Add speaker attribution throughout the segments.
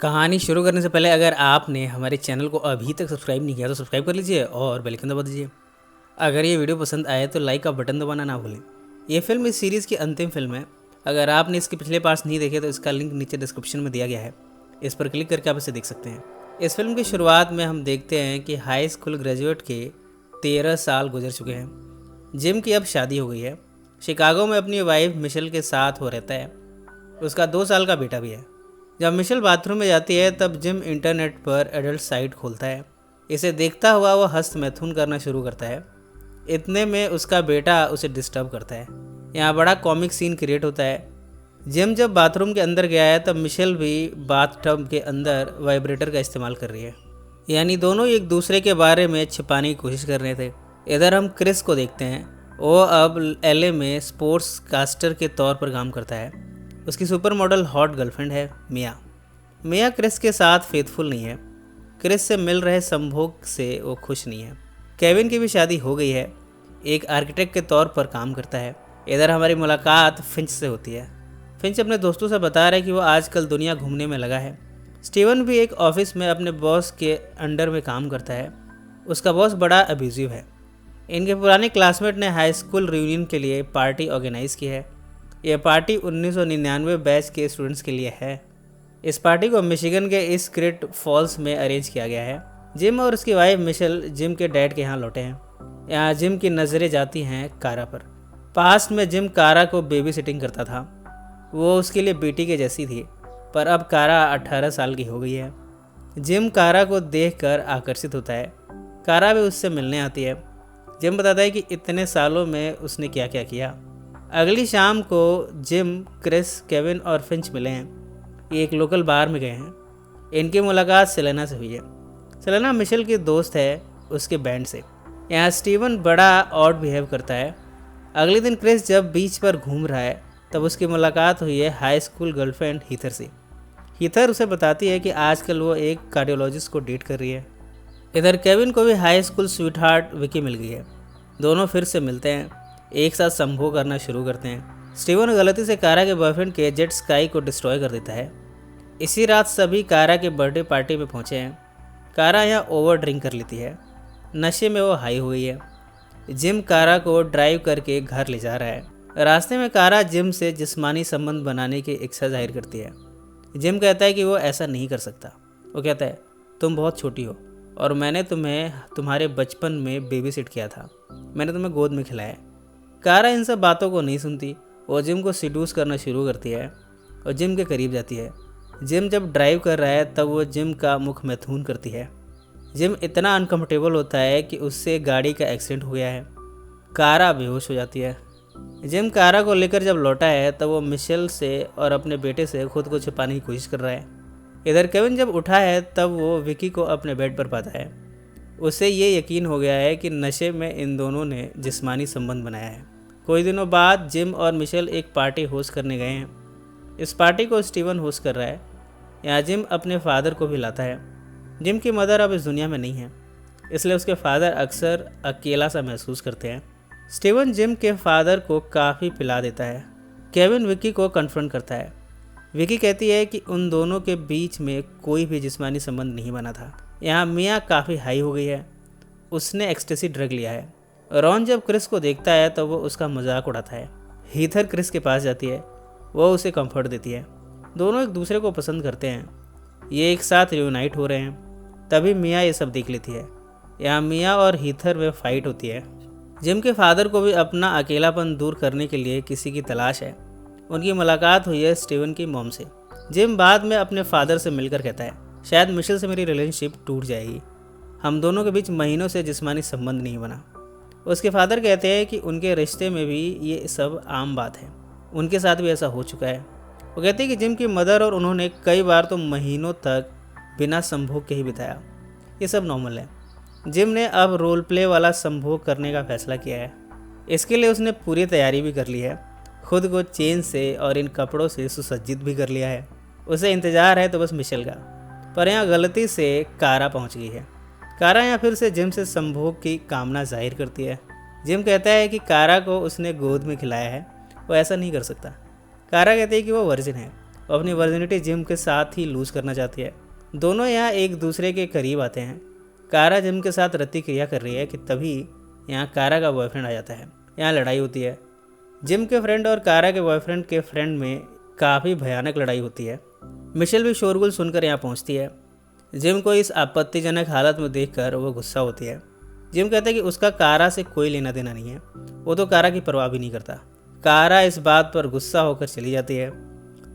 Speaker 1: कहानी शुरू करने से पहले अगर आपने हमारे चैनल को अभी तक सब्सक्राइब नहीं किया तो सब्सक्राइब कर लीजिए और बेल आइकन दबा दीजिए। अगर ये वीडियो पसंद आए तो लाइक का बटन दबाना ना भूलें। ये फिल्म इस सीरीज़ की अंतिम फिल्म है। अगर आपने इसके पिछले पार्ट्स नहीं देखे तो इसका लिंक नीचे डिस्क्रिप्शन में दिया गया है, इस पर क्लिक करके आप इसे देख सकते हैं। इस फिल्म की शुरुआत में हम देखते हैं कि हाई स्कूल ग्रेजुएट के 13 साल गुजर चुके हैं। जिम की अब शादी हो गई है। शिकागो में अपनी वाइफ मिशेल के साथ वो रहता है। उसका 2 साल का बेटा भी है। जब मिशेल बाथरूम में जाती है तब जिम इंटरनेट पर एडल्ट साइट खोलता है। इसे देखता हुआ वो हस्त मैथुन करना शुरू करता है। इतने में उसका बेटा उसे डिस्टर्ब करता है। यहाँ बड़ा कॉमिक सीन क्रिएट होता है। जिम जब बाथरूम के अंदर गया है तब मिशेल भी बाथटब के अंदर वाइब्रेटर का इस्तेमाल कर रही है। यानी दोनों एक दूसरे के बारे में छिपाने की कोशिश कर रहे थे। इधर हम क्रिस को देखते हैं। वो अब एलए में स्पोर्ट्स कास्टर के तौर पर काम करता है। उसकी सुपर मॉडल हॉट गर्लफ्रेंड है मिया। मिया क्रिस के साथ फेथफुल नहीं है। क्रिस से मिल रहे संभोग से वो खुश नहीं है। केविन की भी शादी हो गई है। एक आर्किटेक्ट के तौर पर काम करता है। इधर हमारी मुलाकात फिंच से होती है। फिंच अपने दोस्तों से बता रहा है कि वो आजकल दुनिया घूमने में लगा है। स्टीवन भी एक ऑफिस में अपने बॉस के अंडर में काम करता है। उसका बॉस बड़ा अब्यूजिव है। इनके पुराने क्लासमेट ने हाई स्कूल रियूनियन के लिए पार्टी ऑर्गेनाइज की है। यह पार्टी 1999 बैच के स्टूडेंट्स के लिए है। इस पार्टी को मिशिगन के इस क्रिट फॉल्स में अरेंज किया गया है। जिम और उसकी वाइफ मिशेल जिम के डैड के यहाँ लौटे हैं। यहाँ जिम की नज़रें जाती हैं कारा पर। पास्ट में जिम कारा को बेबी सिटिंग करता था। वो उसके लिए बेटी के जैसी थी, पर अब कारा 18 साल की हो गई है। जिम कारा को देखकर आकर्षित होता है। कारा भी उससे मिलने आती है। जिम बताता है कि इतने सालों में उसने क्या क्या किया। अगली शाम को जिम, क्रिस, केविन और फिंच मिले हैं। ये एक लोकल बार में गए हैं। इनकी मुलाकात सेलेना से हुई है। सेलेना मिशेल की दोस्त है उसके बैंड से। यहाँ स्टीवन बड़ा ऑड बिहेव करता है। अगले दिन क्रिस जब बीच पर घूम रहा है तब उसकी मुलाकात हुई है हाई स्कूल गर्लफ्रेंड हीथर से। हीथर उसे बताती है कि आजकल वो एक कार्डियोलॉजिस्ट को डेट कर रही है। इधर केविन को भी हाई स्कूल स्वीटहार्ट विकी मिल गई है। दोनों फिर से मिलते हैं, एक साथ संभोग करना शुरू करते हैं। स्टीवन गलती से कारा के बॉयफ्रेंड के जेट स्काई को डिस्ट्रॉय कर देता है। इसी रात सभी कारा के बर्थडे पार्टी में पहुंचे हैं। कारा यहाँ ओवर ड्रिंक कर लेती है। नशे में वो हाई हो गई है। जिम कारा को ड्राइव करके घर ले जा रहा है। रास्ते में कारा जिम से जिस्मानी संबंध बनाने की इच्छा जाहिर करती है। जिम कहता है कि वो ऐसा नहीं कर सकता। वो कहता है, तुम बहुत छोटी हो और मैंने तुम्हें तुम्हारे बचपन में बेबी सिट किया था। मैंने तुम्हें गोद में खिलाया। कारा इन सब बातों को नहीं सुनती। वो जिम को सिड्यूस करना शुरू करती है और जिम के करीब जाती है। जिम जब ड्राइव कर रहा है तब वो जिम का मुख मैथुन करती है। जिम इतना अनकंफर्टेबल होता है कि उससे गाड़ी का एक्सीडेंट हो गया है। कारा बेहोश हो जाती है। जिम कारा को लेकर जब लौटा है तब वो मिशेल से और अपने बेटे से खुद को छिपाने की कोशिश कर रहा है। इधर केविन जब उठा है तब वो विकी को अपने बेड पर पाता है। उसे ये यकीन हो गया है कि नशे में इन दोनों ने जिस्मानी संबंध बनाया है। कुछ दिनों बाद जिम और मिशेल एक पार्टी होस्ट करने गए हैं। इस पार्टी को स्टीवन होस्ट कर रहा है। यहाँ जिम अपने फादर को भी लाता है। जिम की मदर अब इस दुनिया में नहीं है, इसलिए उसके फादर अक्सर अकेला सा महसूस करते हैं। स्टीवन जिम के फादर को काफ़ी पिला देता है। केविन विकी को कन्फ्रंट करता है। विकी कहती है कि उन दोनों के बीच में कोई भी जिस्मानी संबंध नहीं बना था। यहाँ मिया काफ़ी हाई हो गई है। उसने एक्सटेसी ड्रग लिया है। रॉन जब क्रिस को देखता है तो वो उसका मजाक उड़ाता है। हीथर क्रिस के पास जाती है। वो उसे कंफर्ट देती है। दोनों एक दूसरे को पसंद करते हैं। ये एक साथ रियूनाइट हो रहे हैं। तभी मिया ये सब देख लेती है। यहाँ मिया और हीथर में फाइट होती है। जिम के फादर को भी अपना अकेलापन दूर करने के लिए किसी की तलाश है। उनकी मुलाकात हुई है स्टीवन की मॉम से। जिम बाद में अपने फादर से मिलकर कहता है, शायद मिशेल से मेरी रिलेशनशिप टूट जाएगी। हम दोनों के बीच महीनों से जिस्मानी संबंध नहीं बना। उसके फादर कहते हैं कि उनके रिश्ते में भी ये सब आम बात है। उनके साथ भी ऐसा हो चुका है। वो कहते हैं कि जिम की मदर और उन्होंने कई बार तो महीनों तक बिना संभोग के ही बिताया। ये सब नॉर्मल है। जिम ने अब रोल प्ले वाला संभोग करने का फैसला किया है। इसके लिए उसने पूरी तैयारी भी कर ली है। खुद को चेन से और इन कपड़ों से सुसज्जित भी कर लिया है। उसे इंतज़ार है तो बस मिशेल का। पर यहाँ गलती से कारा पहुँच गई है। कारा यहाँ फिर से जिम से संभोग की कामना जाहिर करती है। जिम कहता है कि कारा को उसने गोद में खिलाया है, वो ऐसा नहीं कर सकता। कारा कहती है कि वो वर्जिन है वो अपनी वर्जिनिटी जिम के साथ ही लूज़ करना चाहती है। दोनों यहाँ एक दूसरे के करीब आते हैं। कारा जिम के साथ रति क्रिया कर रही है कि तभी यहाँ कारा का बॉयफ्रेंड आ जाता है। यहाँ लड़ाई होती है। जिम के फ्रेंड और कारा के बॉयफ्रेंड के फ्रेंड में काफ़ी भयानक लड़ाई होती है। मिशेल भी शोरगुल सुनकर यहाँ पहुँचती है। जिम को इस आपत्तिजनक हालत में देखकर वो गुस्सा होती है। जिम कहता है कि उसका कारा से कोई लेना देना नहीं है, वो तो कारा की परवाह भी नहीं करता। कारा इस बात पर गुस्सा होकर चली जाती है।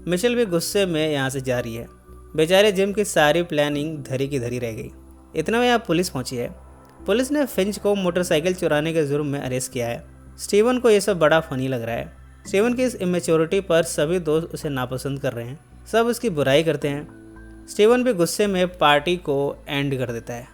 Speaker 1: मिशेल भी गुस्से में यहाँ से जा रही है। बेचारे जिम की सारी प्लानिंग धरी की धरी रह गई। इतना में यहाँ पुलिस पहुंची है। पुलिस ने फिंच को मोटरसाइकिल चुराने के जुर्म में अरेस्ट किया है। स्टीवन को यह सब बड़ा फनी लग रहा है। स्टीवन की इस इमेच्योरिटी पर सभी दोस्त उसे नापसंद कर रहे हैं, सब उसकी बुराई करते हैं। स्टीवन भी गुस्से में पार्टी को एंड कर देता है।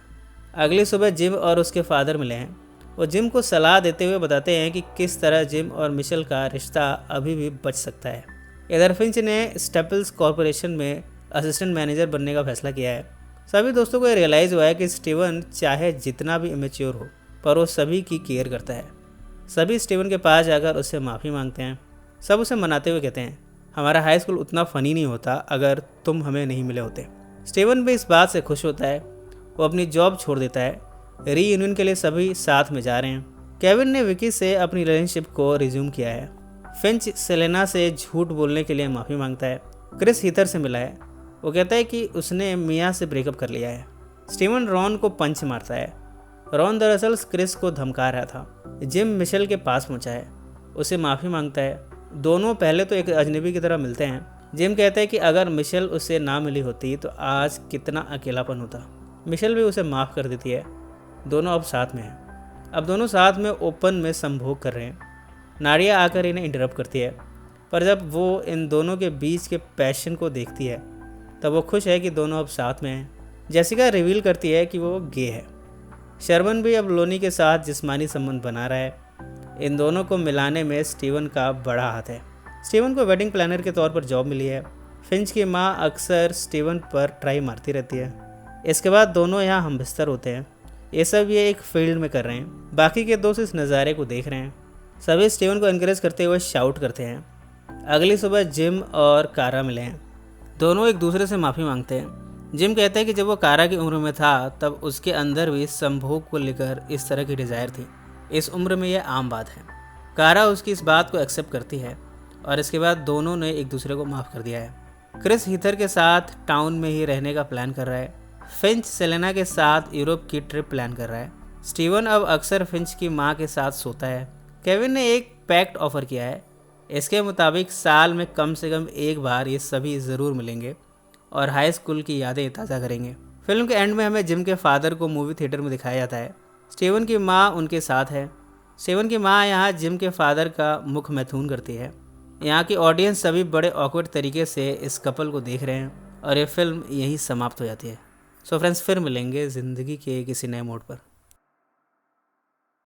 Speaker 1: अगली सुबह जिम और उसके फादर मिले हैं। वो जिम को सलाह देते हुए बताते हैं कि किस तरह जिम और मिशेल का रिश्ता अभी भी बच सकता है। इधर फिंच ने स्टेपल्स कॉरपोरेशन में असिस्टेंट मैनेजर बनने का फैसला किया है। सभी दोस्तों को ये रियलाइज़ हुआ है कि स्टीवन चाहे जितना भी इमेच्योर हो, पर वो सभी की केयर करता है। सभी स्टीवन के पास जाकर उससे माफ़ी मांगते हैं। सब उसे मनाते हुए कहते हैं, हमारा हाई स्कूल उतना फ़नी नहीं होता अगर तुम हमें नहीं मिले होते। स्टीवन भी इस बात से खुश होता है। वो अपनी जॉब छोड़ देता है। रीयूनियन के लिए सभी साथ में जा रहे हैं। केविन ने विकी से अपनी रिलेशनशिप को रिज्यूम किया है। फिंच सेलेना से झूठ बोलने के लिए माफ़ी मांगता है। क्रिस हीथर से मिला है। वो कहता है कि उसने मिया से ब्रेकअप कर लिया है। स्टीवन रॉन को पंच मारता है। रॉन दरअसल क्रिस को धमका रहा था। जिम मिशेल के पास पहुंचा है, उसे माफ़ी मांगता है। दोनों पहले तो एक अजनबी की तरह मिलते हैं। जिम कहता है कि अगर मिशेल उससे ना मिली होती तो आज कितना अकेलापन होता। मिशेल भी उसे माफ़ कर देती है। दोनों अब साथ में हैं। अब दोनों साथ में ओपन में संभोग कर रहे हैं। नाडिया आकर इन्हें इंटरप्ट करती है, पर जब वो इन दोनों के बीच के पैशन को देखती है तब वो खुश है कि दोनों अब साथ में हैं। जेसिका रिवील करती है कि वो गे है। शर्मन भी अब लोनी के साथ जिस्मानी संबंध बना रहा है। इन दोनों को मिलाने में स्टीवन का बड़ा हाथ है। स्टीवन को वेडिंग प्लानर के तौर पर जॉब मिली है। फिंच की माँ अक्सर स्टीवन पर ट्राई मारती रहती है। इसके बाद दोनों यहाँ हमबिस्तर होते हैं। ये सब ये एक फील्ड में कर रहे हैं। बाकी के दोस्त इस नज़ारे को देख रहे हैं। सभी स्टीवन को एनकरेज करते हुए शाउट करते हैं। अगली सुबह जिम और कारा मिले हैं। दोनों एक दूसरे से माफ़ी मांगते हैं। जिम कहता है कि जब वो कारा की उम्र में था तब उसके अंदर भी संभोग को लेकर इस तरह की डिज़ायर थी। इस उम्र में यह आम बात है। कारा उसकी इस बात को एक्सेप्ट करती है और इसके बाद दोनों ने एक दूसरे को माफ़ कर दिया है। क्रिस हीथर के साथ टाउन में ही रहने का प्लान कर रहा है। फिंच सेलेना के साथ यूरोप की ट्रिप प्लान कर रहा है। स्टीवन अब अक्सर फिंच की माँ के साथ सोता है। केविन ने एक पैक्ट ऑफर किया है। इसके मुताबिक साल में कम से कम एक बार ये सभी ज़रूर मिलेंगे और हाई स्कूल की यादें ताज़ा करेंगे। फिल्म के एंड में हमें जिम के फादर को मूवी थिएटर में दिखाया जाता है। स्टीवन की माँ उनके साथ है। स्टीवन की माँ यहाँ जिम के फादर का मुख मैथुन करती है। यहाँ की ऑडियंस सभी बड़े ऑकवर्ड तरीके से इस कपल को देख रहे हैं और ये फिल्म यहीं समाप्त हो जाती है। सो फ्रेंड्स, फिर मिलेंगे ज़िंदगी के किसी नए मोड़ पर।